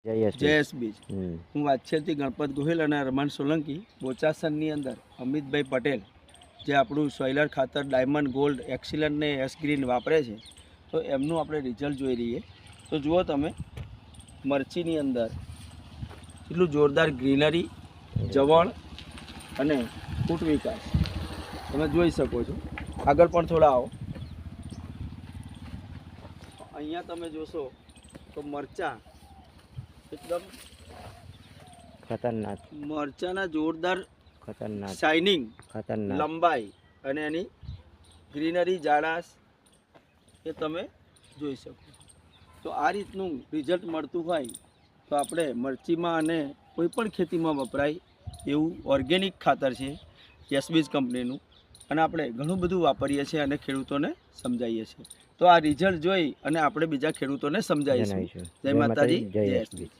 જયેશ બીજ. હું વાછેરથી ગણપત ગોહિલ અને રમણ સોલંકી બોચાસનની અંદર અમિતભાઈ પટેલ જે આપણું સોઇલર ખાતર ડાયમંડ ગોલ્ડ એક્સિલન્ટ ને એસ ગ્રીન વાપરે છે, તો એમનું આપણે રિઝલ્ટ જોઈ રહીએ. તો જુઓ તમે મરચીની અંદર કેટલું જોરદાર ગ્રીનરી, જવળ અને ફૂટ વિકાસ તમે જોઈ શકો છો. આગળ પણ થોડા આવો. અહીંયા તમે જોશો તો મરચાં એકદમ ખતરનાક, મરચાના જોરદાર ખતરનાક, શાઇનિંગ, ખતરનાક લંબાઈ અને એની ગ્રીનરી, જાડાશ એ તમે જોઈ શકો. તો આ રીતનું રિઝલ્ટ મળતું હોય તો આપણે મરચીમાં અને કોઈ પણ ખેતીમાં વપરાય એવું ઓર્ગેનિક ખાતર છે યશબીજ કંપનીનું, અને આપણે ઘણું બધું વાપરીએ છીએ અને ખેડૂતોને સમજાવીએ છીએ. તો આ રિઝલ્ટ જોઈ અને આપણે બીજા ખેડૂતોને સમજાવીશું. જય માતાજી, જય યશબીજ.